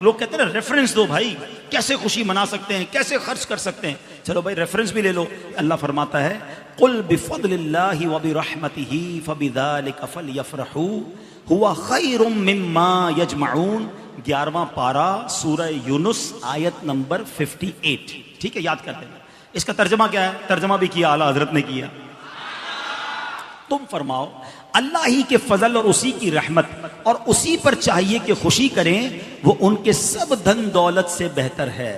لوگ کہتے ہیں نا ریفرنس دو بھائی، کیسے خوشی منا سکتے ہیں، کیسے خرچ کر سکتے ہیں. چلو بھائی ریفرنس بھی لے لو. اللہ فرماتا ہے قل بفضل اللہ وبرحمتہ فبذلک فلیفرحوا هو خیر مما یجمعون. 11واں پارہ سورہ یونس آیت نمبر 58. ٹھیک ہے، یاد کر لینا. اس کا ترجمہ کیا ہے؟ ترجمہ بھی کیا اعلیٰ حضرت نے کیا. تم فرماؤ اللہ ہی کے فضل اور اسی کی رحمت اور اسی پر چاہیے کہ خوشی کریں، وہ ان کے سب دھن دولت سے بہتر ہے.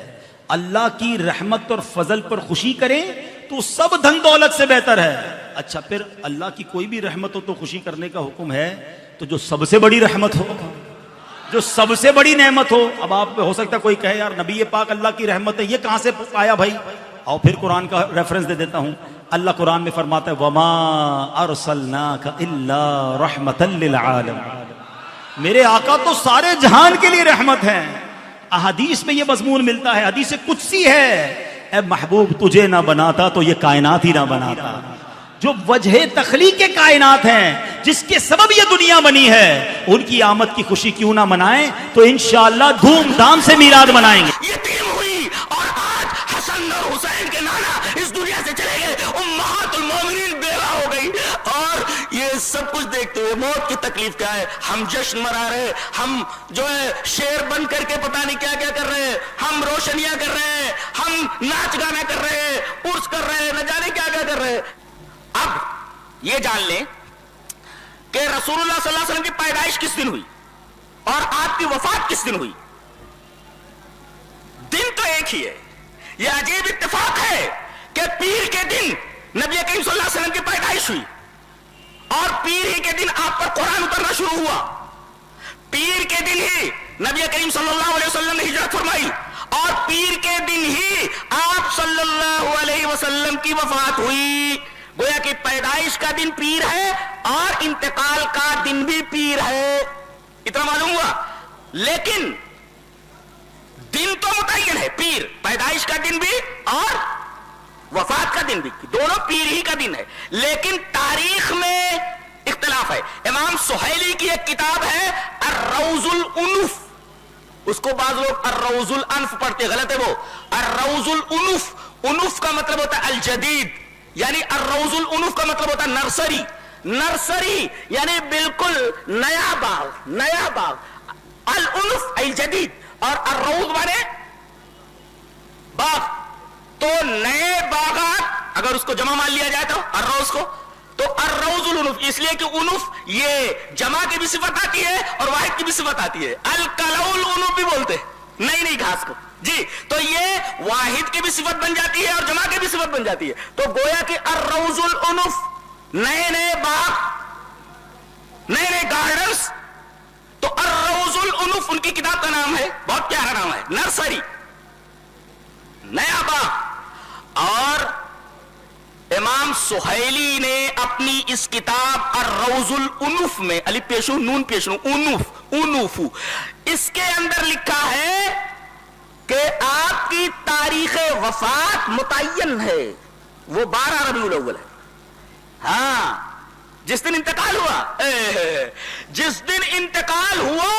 اللہ کی رحمت اور فضل پر خوشی کریں تو سب دھن دولت سے بہتر ہے. اچھا، پھر اللہ کی کوئی بھی رحمت ہو تو خوشی کرنے کا حکم ہے، تو جو سب سے بڑی رحمت ہو، جو سب سے بڑی نعمت ہو. اب آپ ہو سکتا ہے کوئی کہے یار نبی پاک اللہ کی رحمت ہے، یہ کہاں سے آیا بھائی؟ اور پھر قرآن کا ریفرنس دے دیتا ہوں. اللہ قرآن میں فرماتا ہے وَمَا أَرْسَلْنَاكَ إِلَّا رَحْمَةً لِلْعَالَمِينَ. میرے آقا تو سارے جہان کے لیے رحمت ہیں. احادیث میں یہ مضمون ملتا ہے، حدیث قدسی ہے، اے محبوب تجھے نہ بناتا تو یہ کائنات ہی نہ بناتا. جو وجہ تخلیق کائنات ہیں، جس کے سبب یہ دنیا بنی ہے، ان کی آمد کی خوشی کیوں نہ منائیں؟ تو انشاءاللہ دھوم دھام سے میلاد منائیں گے. یتیم ہوئی اور آج حسن اور حسین کے نانا اس دنیا سے چلے گئے، امہات المومنین بیوہ ہو گئی، اور یہ سب کچھ دیکھتے ہوئے موت کی تکلیف کیا ہے؟ ہم جشن منا رہے، ہم جو ہے شیر بن کر کے پتہ نہیں کیا کیا کر رہے ہیں، ہم روشنیاں کر رہے ہیں، ہم ناچ گانا کر رہے ہیں، عرس کر رہے ہیں، نہ جانے کیا کیا کر رہے ہیں. اب یہ جان لیں کہ رسول اللہ صلی اللہ علیہ وسلم کی پیدائش کس دن ہوئی اور آپ کی وفات کس دن ہوئی. دن تو ایک ہی ہے. یہ عجیب اتفاق ہے کہ پیر کے دن نبی کریم صلی اللہ علیہ وسلم کی پیدائش ہوئی اور پیر ہی کے دن آپ پر قرآن اترنا شروع ہوا. پیر کے دن ہی نبی کریم صلی اللہ علیہ وسلم نے ہجرت فرمائی اور پیر کے دن ہی آپ صلی اللہ علیہ وسلم کی وفات ہوئی. گویا کہ پیدائش کا دن پیر ہے اور انتقال کا دن بھی پیر ہے. اتنا معلوم ہوا. لیکن دن تو متعین ہے، پیر پیدائش کا دن بھی اور وفات کا دن بھی، دونوں پیر ہی کا دن ہے. لیکن تاریخ میں اختلاف ہے. امام سہیلی کی ایک کتاب ہے الروض الانف، اس کو بعض لوگ الروض الانف پڑھتے، غلط ہے وہ. الروض الانف، انف کا مطلب ہوتا ہے الجدید، یعنی الروض الانف کا مطلب ہوتا ہے نرسری. نرسری یعنی بالکل نیا باغ، نیا باغ. الانف الجدید اور الروض مانے باغ. تو نئے باغات اگر اس کو جمع مان لیا جائے تو الروض کو، تو الروض الانف، اس لیے کہ انف یہ جمع کی بھی صفت آتی ہے اور واحد کی بھی صفت آتی ہے. الکلؤ الانف بھی بولتے نئی نئی گھاس کو جی. تو یہ واحد کی بھی صفت بن جاتی ہے اور جمع کی بھی صفت بن جاتی ہے. تو گویا کہ الروض الانف نئے نئے باغ، نئے نئے گارڈنز. تو الروض الانف ان کی کتاب کا نام ہے، بہت پیارا نام ہے، نرسری، نیا باغ. اور امام سہیلی نے اپنی اس کتاب الروض الانف میں الف پیشو نون پیشو انف، انف، اس کے اندر لکھا ہے کہ آپ کی تاریخ وفات متعین ہے، وہ 12 ربیع الاول ہے. ہاں، جس دن انتقال ہوا، جس دن انتقال ہوا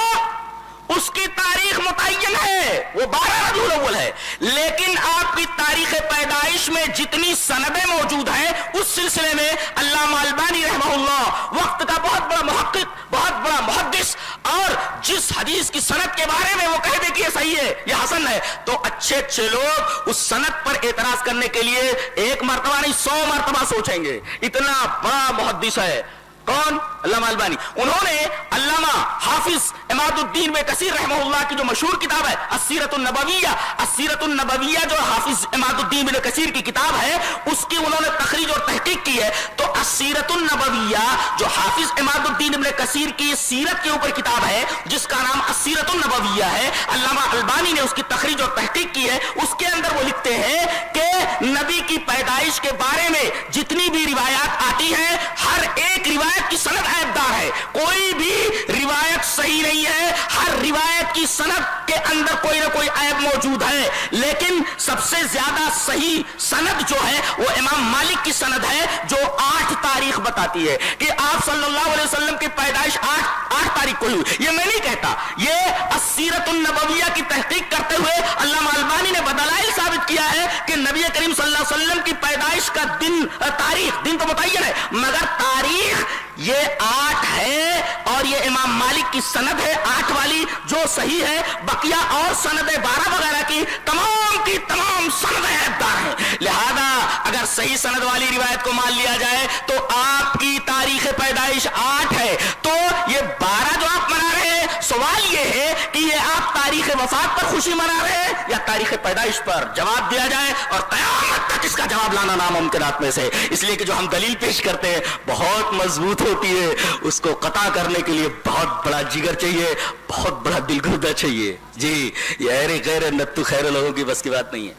اس کی تاریخ متعین ہے، وہ 12 ربیع الاول ہے. لیکن آپ کی تاریخ پیدائش میں جتنی سندیں موجود ہیں اس سلسلے میں علامہ البانی رحمہ اللہ، وقت کا بہت بڑا محقق، بہت بڑا محدث، اور جس حدیث کی سند کے بارے میں وہ کہہ دے کہ یہ صحیح ہے، یہ حسن ہے، تو اچھے اچھے لوگ اس سند پر اعتراض کرنے کے لیے ایک مرتبہ نہیں 100 مرتبہ سوچیں گے. اتنا بڑا محدث ہے. کون؟ علامہ البانی. انہوں نے علامہ حافظ عماد الدین ابن کثیر رحمہ اللہ کی جو مشہور کتاب ہے السیرۃ النبویہ، السیرۃ النبویہ جو حافظ عماد الدین ابن کثیر کی کتاب ہے، اس کی انہوں نے تخریج اور تحقیق کی ہے. تو السیرۃ النبویہ جو حافظ عماد الدین ابن کثیر کی سیرت کے اوپر کتاب ہے جس کا نام السیرۃ النبویہ ہے، علامہ البانی نے اس کی تخریج اور تحقیق کی ہے. اس کے اندر وہ لکھتے ہیں کہ نبی کی پیدائش کے بارے میں جتنی بھی روایات آتی ہیں، ہر ایک روایت روایت کی سند عیبدار ہے. کوئی بھی روایت صحیح نہیں ہے, ہر روایت کی سند کے اندر کوئی نہ کوئی عیب موجود ہے. لیکن سب سے زیادہ صحیح سند جو ہے وہ امام مالک کی سند ہے, جو 8 تاریخ بتاتی ہے کہ آپ صلی اللہ علیہ وسلم کی پیدائش 8 تاریخ کو ہوئی. یہ میں نہیں کہتا, یہ السیرۃ النبویہ کی تحقیق کرتے ہوئے علامہ البانی نے بدلائل ثابت کیا ہے کہ نبی کریم صلی اللہ علیہ وسلم کی پیدائش کا دن, تاریخ, دن تو متعین ہے مگر تاریخ یہ 8 ہے, اور یہ امام مالک کی سند ہے 8 والی جو صحیح ہے. بقیہ اور سندیں 12 وغیرہ کی تمام سندیں عیبدار ہیں. لہذا اگر صحیح سند والی روایت کو مان لیا جائے تو آپ کی تاریخ پیدائش 8 ہے, تو یہ 12 جو آپ منا رہے ہیں, سوال یہ ہے کہ یہ آپ تاریخ وفات پر خوشی منا رہے ہیں یا تاریخ پیدائش پر؟ جواب دیا جائے, اور قیامت تک اس کا جواب لانا ناممکنات میں سے. اس لیے کہ جو ہم دلیل پیش کرتے ہیں بہت مضبوط ہوتی ہے, اس کو قطع کرنے کے لیے بہت بڑا جگر چاہیے, بہت بڑا دل گردہ چاہیے. جی, یہ غیر نتو خیر لوگوں کی بس کی بات نہیں ہے.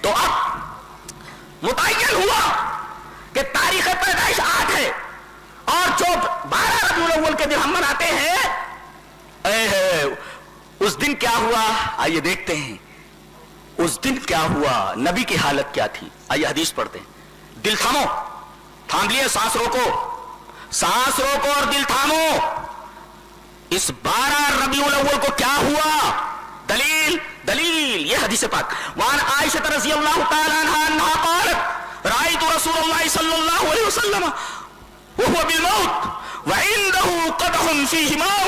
تو اب متعین ہوا کہ تاریخ پیدائش 8 ہے, اور جو 12 ربیع الاول کے دن ہم مناتے ہیں, اس دن کیا ہوا آئیے دیکھتے ہیں. اس دن کیا ہوا, نبی کی حالت کیا تھی, آئیے حدیث پڑھتے ہیں. دل تھامو, تھام لیے, سانس روکو اور دل تھامو. اس 12 ربیع الاول کو کیا ہوا؟ دلیل یہ حدیث پاک. وعن عائشہ رضی اللہ تعالی عنہا انہا قالت رأیت رسول اللہ صلی اللہ علیہ وسلم وهو بالموت وعنده قدح فيه ماء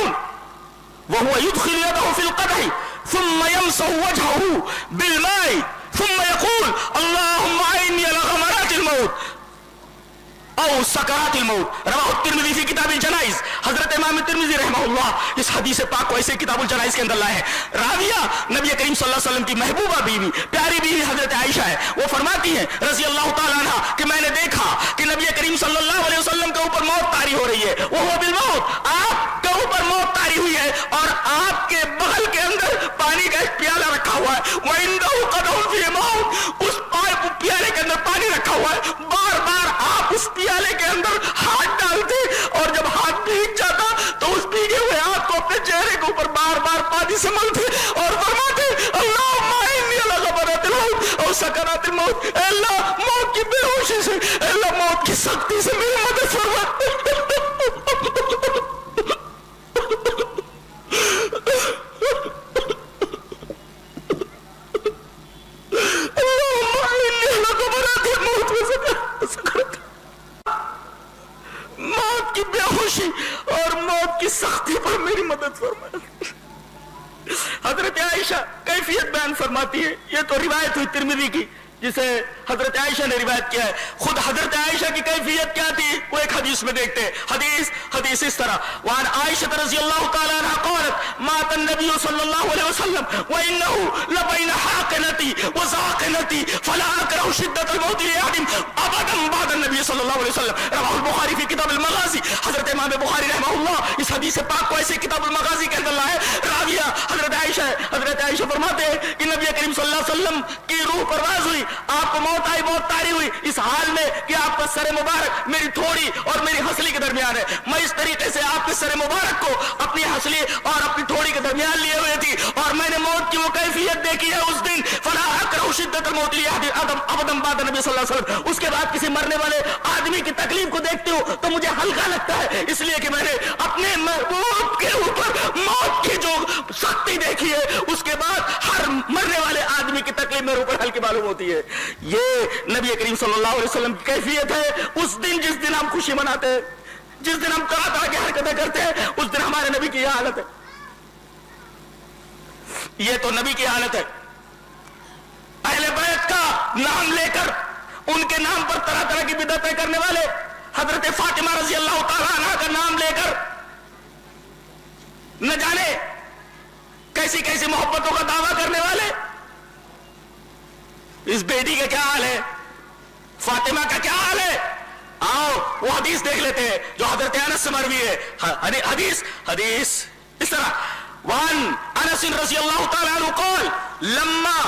وهو يدخل يده في القدح ثم يمسح وجهه بالماء ثم يقول اللهم اعني على غمرات الموت او سکرات الموت. رواہ الترمذی فی کتاب الجنائز. حضرت امام ترمذی رحمہ اللہ اس حدیث پاک کو ایسے کتاب الجنائز کے اندر لائے ہیں. راویہ نبی کریم صلی اللہ علیہ وسلم کی محبوبہ بیوی, پیاری بیوی حضرت عائشہ ہے. وہ فرماتی ہیں رضی اللہ تعالیٰ عنہ کہ میں نے دیکھا کہ نبی کریم صلی اللہ علیہ وسلم کے اوپر موت طاری ہو رہی ہے. وہ بالموت, آپ کے اوپر موت طاری ہوئی ہے, اور آپ کے بغل کے اندر پانی کا ایک پیالہ رکھا ہوا ہے. وعنده قدح فيه ماء, اس پیالے کے اندر پانی رکھا ہوا ہے. بار بار آپ اس پیالے کے اندر ہاتھ ڈالتے, اور جب ہاتھ بھیگ جاتا تو اس بھیگے ہوئے ہاتھ کو اپنے چہرے کے اوپر بار بار پانی سے ملتے اور فرماتے اللہم اعنی علی غمرات الموت اور سکرات الموت. اے اللہ موت کی بے ہوشی سے, اے اللہ موت کی سختی سے میری مدد فرما. موت کی بے ہوشی اور موت کی سختی پر میری مدد فرما. حضرت عائشہ کیفیت بیان فرماتی ہے. یہ تو روایت ہوئی ترمذی کی جسے حضرت عائشہ نے روایت کیا ہے. خود حضرت عائشہ کی کیفیت کیا تھی وہ ایک حدیث میں دیکھتے ہیں. حدیث اس طرح. وعن عائشہ رضی اللہ تعالی عنہ قالت مات النبی صلی اللہ علیہ وسلم وانه لبین حاقنتی وزاقنتی فلا اکره شدت الموت لاحد ابدا بعد النبی صلی اللہ علیہ وسلم. رواہ البخاری فی کتاب المغازی. حضرت امام بخاری رحمہ اللہ اس حدیث پاک کو ایسے کتاب المغازی کے اندر لائے. راویہ حضرت عائشہ ہے. حضرت عائشہ فرماتے ہیں کہ نبی کریم صلی اللہ علیہ وسلم کی روح پرواز ہوئی, آپ کو موت آئی, موت طاری ہوئی اس حال میں کہ آپ کا سر مبارک میری تھوڑی اور میری ہنسلی کے درمیان ہے. میں اس طریقے سے آپ کے سر مبارک کو اپنی ہنسلی اور اپنی تھوڑی کے درمیان لیے ہوئے تھی, اور میں نے موت کی وہ کیفیت دیکھی ہے اس دن. فلا اکرہ شدت الموت لاحد ابدا بعد نبی صلی اللہ علیہ وسلم. اس کے بعد کسی مرنے والے آدمی کی تکلیف کو دیکھتے ہو تو مجھے ہلکا لگتا ہے, اس لیے کہ میں نے اپنے محبوب کے اوپر موت کی جو سختی دیکھی ہے اس کے بعد ہر مرنے والے آدمی کی تکلیف میرے اوپر ہلکی معلوم ہوتی ہے. یہ نبی کریم صلی اللہ علیہ وسلم کی کیفیت ہے. اس دن جس دن ہم خوشی مناتے ہیں, جس دن ہم طرح طرح کی حرکتیں کرتے ہیں, اس دن ہمارے نبی کی یہ حالت ہے. یہ تو نبی کی حالت ہے. اہل بیت کا نام لے کر ان کے نام پر طرح طرح کی بدعتیں کرنے والے, حضرت فاطمہ رضی اللہ تعالیٰ عنہ کا نام لے کر نہ جانے کیسی کیسی محبتوں کا دعویٰ کرنے والے. اس بیٹی کا کیا حال ہے, فاطمہ کا کیا حال ہے؟ آؤ وہ حدیث دیکھ لیتے ہیں جو حضرت انس سے مروی ہے. حدیث اس طرح. وعن انس رضی اللہ تعالی عنہ قال لما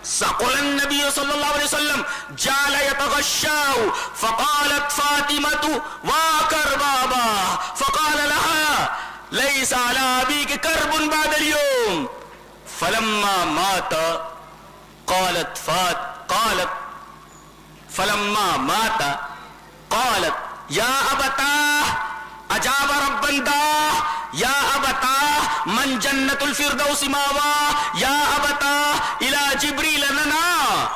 ثقل النبي صلى الله عليه وسلم جعل يتغشاه فقالت فاطمة وكربابا فقال لها ليس على أبيك كرب بعد اليوم فلما مات قالت فلما مات قالت يا أبتاه أجاب ربا داه يا أبتاه من جنة الفردوس ماواه يا أبتاه إلى جبريل لنا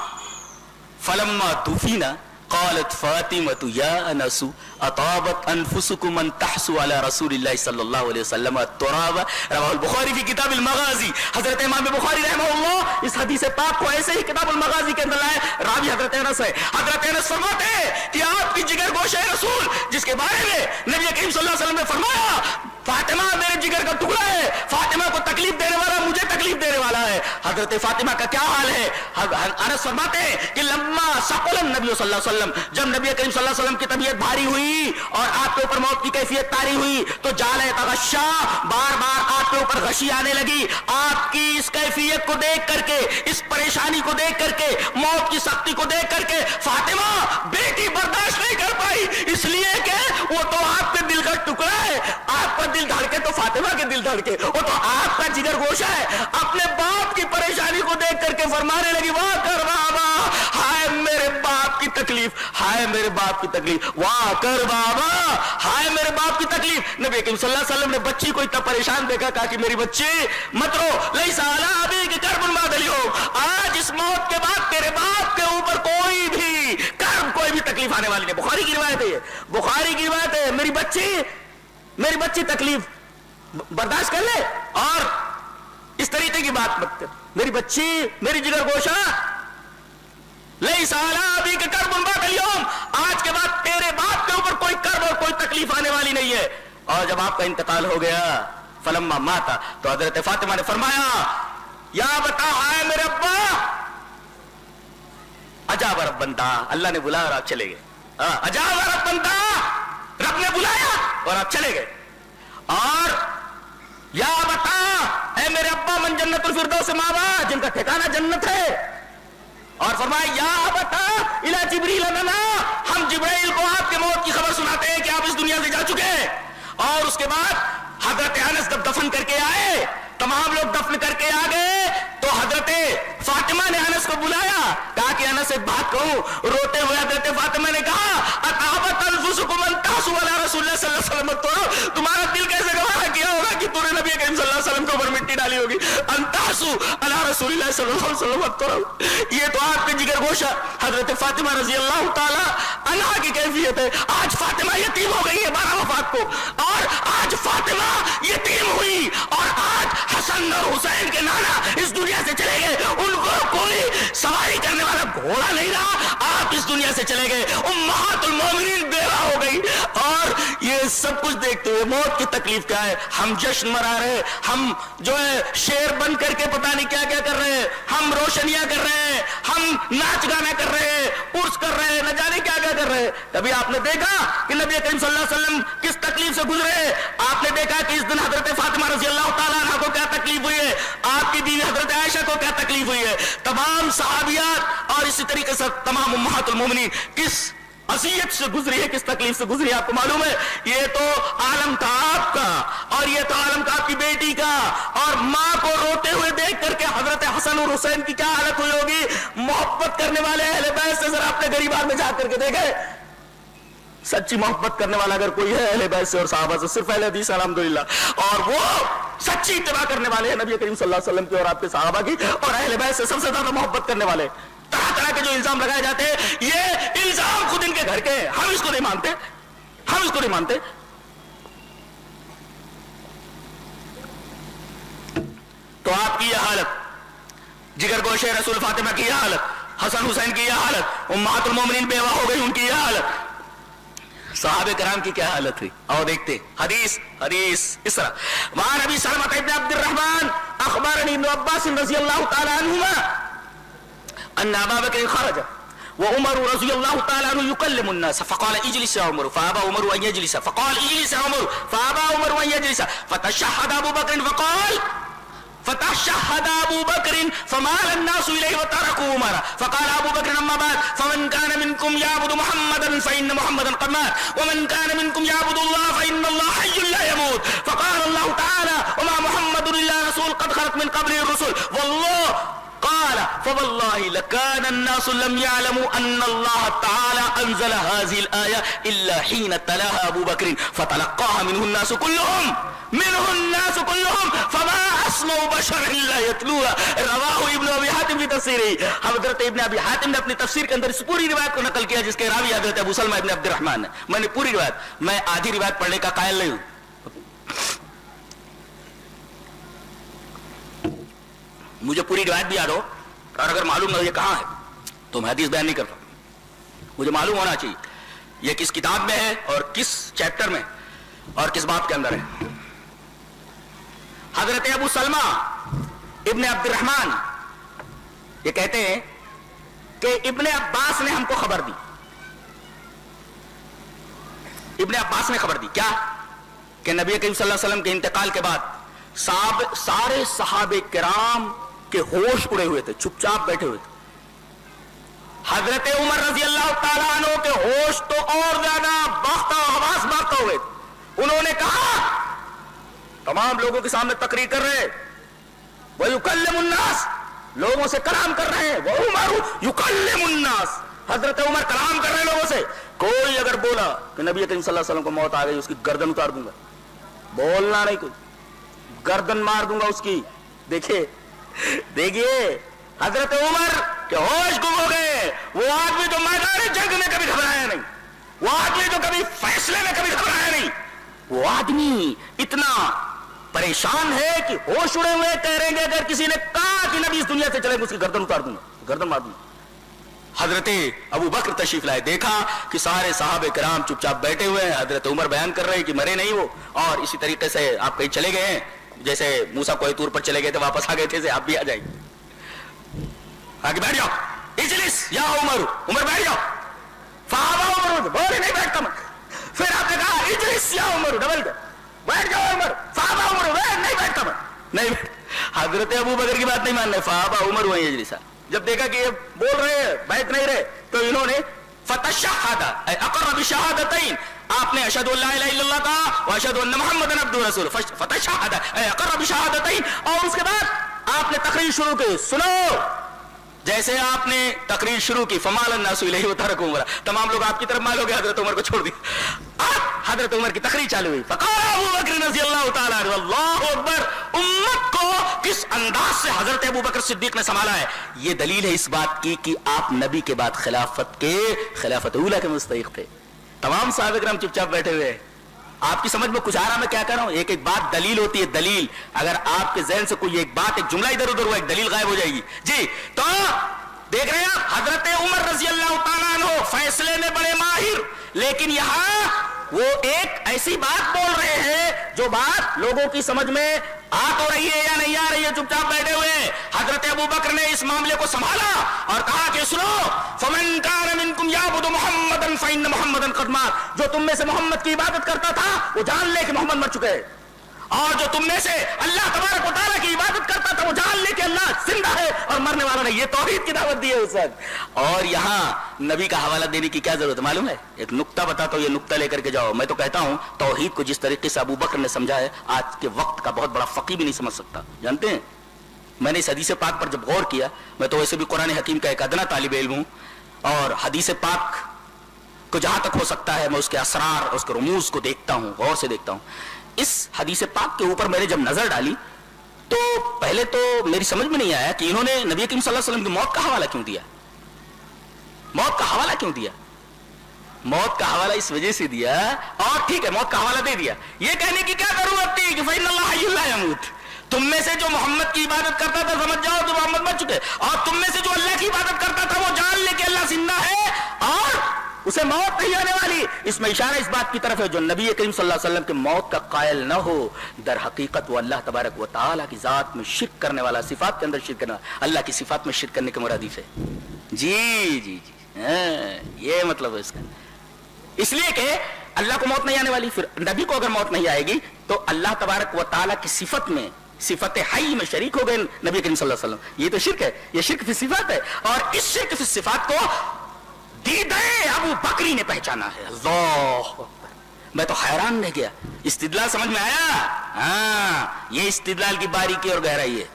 فلما دفن قالت فاطمة يا أنس أطابت أنفسكم أن تحسوا على رسول الله صلى الله عليه وسلم التراب رواه البخاری فی کتاب المغازی. حضرت امام بخاری رحمہ اللہ اس حدیث پاک کو ایسے ہی کتاب المغازی کے اندر لائے. راوی حضرت انس ہے. حضرت انس فرماتے ہیں کہ آپ کی جگر گوشہ رسول جس کے بارے میں نبی کریم صلی اللہ علیہ وسلم نے فرمایا فاطمہ میرے جگر کا ٹکڑا ہے, فاطمہ کو تکلیف دینے والا مجھے تکلیف دینے والا ہے. حضرت فاطمہ کا کیا حال ہے؟ انس فرماتے ہیں کہ لما ثقل النبی صلی اللہ علیہ وسلم, جب نبی کریم صلی اللہ علیہ وسلم کی طبیعت بھاری ہوئی اور آپ کے اوپر موت کی کیفیت طاری ہوئی تو جال تغشا, بار بار آپ کے اوپر غشی آنے لگی. آپ کی اس کیفیت کو دیکھ کر کے, اس پریشانی کو دیکھ کر کے, موت کی سختی کو دیکھ کر کے فاطمہ بیٹی برداشت نہیں کر پائی, اس لیے کہ وہ تو آپ کے دل کا ٹکڑا ہے. آپ کا دل دھڑکے تو فاطمہ کے دل دھڑکے, وہ تو آپ کا جگر گوشہ ہے. اپنے باپ کی پریشانی کو دیکھ کر کے فرمانے لگی واہ کر بابا, ہائے میرے باپ کی تکلیف, ہائے میرے باپ کی تکلیف, واہ کر بابا, ہائے میرے باپ کی تکلیف. نبی کریم صلی اللہ علیہ وسلم نے بچی کو اتنا پریشان دیکھا, کہا کہ میری بچی مت رو, لیس علی ابیک کرب بعد اليوم, آج اس موت کے بعد تیرے باپ کے اوپر کوئی بھی کرب, کوئی بھی تکلیف آنے والی نہیں. بخاری کی روایت ہے, یہ بخاری کی روایت ہے. میری بچی تکلیف برداشت کر لے اور اس طریقے کی بات مت کر. میری بچی, میری جگر گوشہ, لیس علی ابیک کرب بعد اليوم, آج کے بعد تیرے باپ کے اوپر کوئی کرب اور کوئی تکلیف آنے والی نہیں ہے. اور جب آپ کا انتقال ہو گیا فلما ماتا, تو حضرت فاطمہ نے فرمایا یا بتا ہائے میرے ابا, اجاب ربن دا, اللہ نے بلایا اور آپ چلے گئے. اجاب ربن دا, رب نے بلایا اور آپ چلے گئے. اور یا بتا اے میرے ابا من جنت الفردوس ماوا, جن کا ٹھکانہ جنت ہے. اور فرمایا یا بتا الی جبریل لنا, ہم جبرائیل کو آپ کے موت کی خبر سناتے ہیں کہ آپ اس دنیا سے جا چکے ہیں. اور اس کے بعد حضرت انس جب دفن کر کے آئے, تمام لوگ دفن کر کے آ گئے, تو حضرت فاطمہ نے انس کو بلایا, کہا کہ انس ایک بات کہوں. روتے ہوئے حضرت فاطمہ نے کہا اطابت انفسکم ان تحسوا علی رسول اللہ صلی اللہ علیہ وسلم, تو تمہارا دل کیسے گوارا کیا ہوگا کہ تو نے نبی کریم صلی اللہ علیہ وسلم کے اوپر مٹی ڈالی ہوگی. ان تحسوا علی رسول اللہ صلی اللہ علیہ وسلم, یہ تو آپ کے جگر گوشہ حضرت فاطمہ رضی اللہ تعالی عنہا کی کیفیت ہے. آج فاطمہ یتیم ہو گئی ہے 12 وفات کو, اور آج فاطمہ یتیم ہوئی, اور آج حسن اور حسین کے نانا اس دنیا سے چلے گئے. ان کو کوئی سواری کرنے والا گھوڑا نہیں رہا, آپ اس دنیا سے چلے گئے. امہات المومنین بیوہ ہو گئی. اور یہ سب کچھ دیکھتے ہوئے موت کی تکلیف کیا ہے, ہم جشن منا رہے, ہم جو ہے شیر بن کر کے پتہ نہیں کیا کیا کر رہے ہیں, ہم روشنیاں کر رہے ہیں, ہم ناچ گانا کر رہے ہیں, عرس کر رہے ہیں, نہ جانے کیا کیا کر رہے ہیں. کبھی آپ نے دیکھا کہ نبی کریم صلی اللہ علیہ وسلم کس تکلیف سے گزرے؟ آپ نے دیکھا کہ اس دن حضرت فاطمہ رضی اللہ تعالیٰ عنہ کو کیا تکلیف ہوئی ہے, آپ کی بیوی حضرت عائشہ کو کیا تکلیف ہوئی ہے, تمام صحابیات اور اسی طریقے سے تمام امہات المومنین کس اذیت سے گزری ہے, کس تکلیف سے گزری ہے. آپ کو معلوم ہے یہ تو عالم تھا آپ کا, اور یہ تو عالم تھا آپ کی بیٹی کا, اور ماں کو روتے ہوئے دیکھ کر کے حضرت حسن اور حسین کی کیا حالت ہوئی ہوگی. محبت کرنے والے اہل بیت سے ذرا اپنے غریبان میں جا کر کے دیکھیں, سچی محبت کرنے والا اگر کوئی ہے اہل بیت سے اور صحابہ سے, صرف اہل حدیث الحمدللہ, اور وہ سچی اتباع کرنے والے ہیں نبی کریم صلی اللہ علیہ وسلم کی اور آپ کے صحابہ کی, اور اہل بیت سے سب سے زیادہ محبت کرنے والے. طرح طرح کے جو الزام لگائے جاتے ہیں, یہ الزام خود ان کے گھر کے ہیں, ہم اس کو نہیں مانتے, ہم اس کو نہیں مانتے. تو آپ کی یہ حالت, جگر گوشہ رسول فاطمہ کی یہ حالت, حسن حسین کی یہ حالت, امہات المومنین بیوہ ہو گئی ان کی یہ حالت, صحابہ کرام کی کیا حالت ہوئی. اور دیکھتے حدیث اس طرح. وہاں نبی سلمہ ابن عبد الرحمن اخبرنی ابن عباس رضی اللہ تعالی عنہما ان ابا بکر خرج وعمر رضی اللہ تعالی عنہ يكلم الناس فقال اجلس يا عمر فابى عمر ان يجلس فقال اجلس يا عمر فابى عمر ان يجلس فتشهد ابو بکر فتشهد ابو بكر فمال الناس اليه وتركوا عمر فقال ابو بكر اما بعد فمن كان منكم يعبد محمدا فان محمدا قد مات ومن كان منكم يعبد الله فان الله حي لا يموت فقال الله تعالى وما محمد الا رسول قد خلت من قبله الرسل والله قال فوالله لكان الناس لم يعلموا ان الله تعالى انزل هذه الايه الا حين تلاها ابو بكر فتلقاها منه الناس كلهم فما اسمعوا بشرا لا يتلوها رواه ابن ابي حاتم في تفسیره. حضرت ابن ابی حاتم نے اپنی تفسیر کے اندر اس پوری روایت کو نقل کیا جس کے راوی حضرت ابو سلمہ ابن عبد الرحمن. میں نے پوری روایت, میں آدھی روایت پڑھنے کا قائل نہیں ہوں. مجھے پوری روایت بھی یاد ہو اور اگر معلوم نہ ہو یہ کہاں ہے تو میں حدیث بیان نہیں کرتا. مجھے معلوم ہونا چاہیے یہ کس کتاب میں ہے اور کس چیپٹر میں اور کس بات کے اندر ہے. حضرت ابو سلمہ ابن عبد الرحمن یہ کہتے ہیں کہ ابن عباس نے ہم کو خبر دی. ابن عباس نے خبر دی کیا کہ نبی کریم صلی اللہ علیہ وسلم کے انتقال کے بعد سارے صحابہ کرام کے ہوش اڑے ہوئے تھے, چپ چاپ بیٹھے ہوئے تھے. حضرت عمر رضی اللہ تعالیٰ عنہ کے ہوش تو اور زیادہ باختہ حواس باختہ ہوئے. انہوں نے کہا تمام لوگوں کے سامنے تقریر کر رہے وَيُكَلِّمُ النَّاسِ, لوگوں سے کلام کر رہے ہیں. وَعُمَرُ يُكَلِّمُ النَّاسِ, حضرت عمر کلام کر رہے ہیں لوگوں سے. کوئی اگر بولا کہ نبی کریم صلی اللہ علیہ وسلم کو موت آ گئی اس کی گردن اتار دوں گا, بولنا نہیں, کوئی گردن مار دوں گا اس کی. دیکھیے حضرت عمر کے ہوش گم ہو گئے. وہ آدمی تو میدان جنگ میں کبھی گھبرایا نہیں, وہ آدمی تو کبھی فیصلے میں کبھی گھبرایا نہیں. وہ آدمی اتنا پریشان ہے کہ ہوش اڑے ہوئے کہہ رہے ہیں اگر کسی نے کہا کہ نبی اس دنیا سے چلے گا اس کی گردن اتار دوں گا, گردن مار دوں گا. حضرت ابو بکر تشریف لائے, دیکھا کہ سارے صحابہ کرام چپ چاپ بیٹھے ہوئے ہیں. حضرت عمر بیان کر رہے ہیں کہ مرے نہیں وہ, اور اسی طریقے سے آپ کہیں چلے گئے ہیں جیسے موسیٰ کوہ طور پر چلے گئے تھے واپس آ گئے تھے, آپ بھی آ جائیں. آگے بیٹھ جاؤ, اجلس یا عمر, عمر بیٹھ جاؤ. فابا عمر بولے نہیں بیٹھتا میں. پھر آپ نے کہا اجلس یا عمر, ڈبل بیٹھ جاؤ عمر. فابا عمر نہیں بیٹھتا میں, نہیں. حضرت ابو بکر کی بات نہیں مان رہے, فابا عمر وہیں اجلسا. جب دیکھا کہ یہ بول رہے ہیں بیٹھ نہیں رہے تو انہوں نے فتشہد اقر بشہادتین, آپ نے اشہد ان لا الہ الا اللہ کہا واشہد ان محمد عبدہ ورسولہ, فتشہد اقر بشہادتین. اور اس کے بعد آپ نے تقریر شروع کی. سنو, جیسے آپ نے تقریر شروع کی فمال الناس الیہ وترکوا عمر, تمام لوگ آپ کی طرف مال ہو گئے, حضرت عمر کو چھوڑ دیا. حضرت عمر کی تقریر چالو ہوئی. فقال ابو بکر رضی اللہ تعالیٰ عنہ اللہ اکبر. امت کو کس انداز سے حضرت ابو بکر صدیق نے سنبھالا ہے یہ دلیل ہے اس بات کی کہ آپ نبی کے بعد خلافت اولیٰ کے مستحق تھے. تمام صحابہ کرام چپ چاپ بیٹھے ہوئے. آپ کی سمجھ میں کچھ آ رہا, میں کیا کر رہا ہوں؟ ایک ایک بات دلیل ہوتی ہے, دلیل. اگر آپ کے ذہن سے کوئی ایک بات ایک جملہ ادھر ادھر ہوا ایک دلیل غائب ہو جائے گی. جی تو دیکھ رہے ہیں حضرت عمر رضی اللہ تعالیٰ عنہ فیصلے میں بڑے ماہر, لیکن یہاں وہ ایک ایسی بات بول رہے ہیں جو بات لوگوں کی سمجھ میں آ تو رہی ہے یا نہیں آ رہی ہے, چپ چاپ بیٹھے ہوئے. حضرت ابو بکر نے اس معاملے کو سنبھالا اور کہا کہ سنو, فمن کان منکم یعبد محمدا فإن محمدا قد مات, جو تم میں سے محمد کی عبادت کرتا تھا وہ جان لے کہ محمد مر چکے, اور جو تم میں سے اللہ تبارک و تعالیٰ کی عبادت کرتا تھا وہ جان لے کہ اللہ زندہ ہے اور مرنے والا نہیں. یہ توحید کی دعوت دی ہے اس وقت. اور یہاں نبی کا حوالہ دینے کی کیا ضرورت معلوم ہے؟ ایک نقطہ بتاتا ہوں, یہ نقطہ لے کر کے جاؤ. میں تو کہتا ہوں توحید کو جس طریقے سے ابو بکر نے سمجھا ہے آج کے وقت کا بہت بڑا فقیہ بھی نہیں سمجھ سکتا. جانتے ہیں میں نے اس حدیث پاک پر جب غور کیا, میں تو ویسے بھی قرآن حکیم کا ایک ادنا طالب علم ہوں, اور حدیث پاک کو جہاں تک ہو سکتا ہے میں اس کے اسرار اس کے رموز کو دیکھتا ہوں, غور سے دیکھتا ہوں. اس حدیث پاک کے اوپر میں نے جب نظر ڈالی تو پہلے تو میری سمجھ میں نہیں آیا کہ انہوں نے نبی کریم صلی اللہ علیہ وسلم کی موت کا حوالہ کیوں دیا. موت کا حوالہ کیوں دیا؟ موت کا حوالہ اس وجہ سے دیا, اور ٹھیک ہے موت کا حوالہ دے دیا, یہ کہنے کی کیا ضرورت تھی کہ فإن اللہ حی لا یموت. تم میں سے جو محمد کی عبادت کرتا تھا سمجھ جاؤ کہ محمد مر چکے, اور تم میں سے جو اللہ کی عبادت کرتا تھا وہ جان لے کہ اللہ زندہ ہے اور اسے موت نہیں آنے والی. اس میں اشارہ اس بات کی طرف ہے جو نبی کریم صلی اللہ علیہ وسلم کے موت کا قائل نہ ہو در حقیقت وہ اللہ تبارک و تعالیٰ کی ذات میں شرک کرنے والا, صفات کے اندر شرک کرنے والا, اللہ کی صفات میں شرک کرنے کے مرادف ہے. جی جی جی یہ مطلب ہے اس کا. اس لیے کہ اللہ کو موت نہیں آنے والی, پھر نبی کو اگر موت نہیں آئے گی تو اللہ تبارک و تعالیٰ کی صفت میں صفت حی میں شریک ہو گئے نبی کریم صلی اللہ علیہ وسلم. یہ تو شرک ہے, یہ شرک فی صفات ہے, اور اس شرک فی صفات کو دیدہ ابو بکری نے پہچانا ہے. اللہ, میں تو حیران رہ گیا. استدلال سمجھ میں آیا؟ ہاں, یہ استدلال کی باریکی اور گہرائی ہے.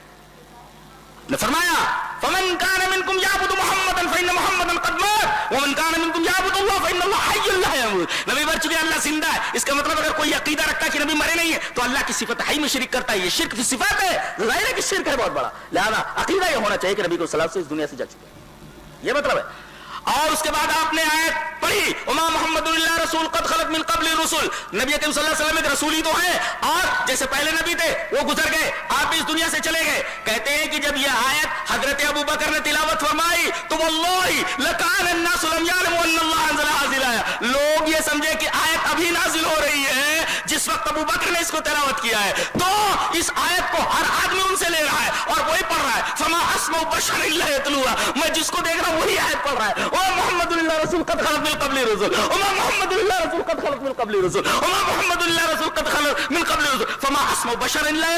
نے فرمایا فمن کان منکم یعبد محمدا فإن محمدا قد مات ومن کان منکم یعبد اللہ فإن اللہ حی لا یموت. نبی مر چکے, اللہ زندہ ہے. اس کا مطلب اگر کوئی عقیدہ رکھتا ہے کہ نبی مرے نہیں ہے تو اللہ کی صفت حی میں شرک کرتا ہے. یہ شرک فی صفات ہے, ظاہر ہے کہ شرک ہے بہت بڑا. لہذا عقیدہ یہ ہونا چاہیے کہ نبی کو صلی اللہ علیہ وسلم اس دنیا سے جا چکے ہیں, یہ مطلب ہے. اور اس کے بعد آپ نے آیت پڑھی وما محمد اللہ رسول قد خلت من قبل الرسل. نبی کریم صلی اللہ علیہ وسلم ایک رسول ہی تو ہیں, اور جیسے پہلے نبی تھے وہ گزر گئے, آپ بھی اس دنیا سے چلے گئے. کہتے ہیں کہ جب یہ آیت حضرت ابو بکر نے تلاوت فرمائی تو واللہ لکان الناس لم يعلموا ان اللہ انزل هذه الآیہ, لوگ یہ سمجھے کہ آیت ابھی نازل ہو رہی ہے جس وقت ابو بکر نے اس کو تلاوت کیا ہے. تو اس آیت کو ہر آدمی ان سے لے رہا ہے اور وہی پڑھ رہا ہے. فما اسمع بشر الا يتلوها, میں جس کو دیکھ رہا ہوں وہی آیت پڑھ رہا ہے. محمد اللہ رسول قد خلت من قبل الرسل وما محمد اللہ رسول قد خلت من قبل الرسل وما محمد اللہ رسول قد خلت من قبل الرسل فما اسمع بشر الا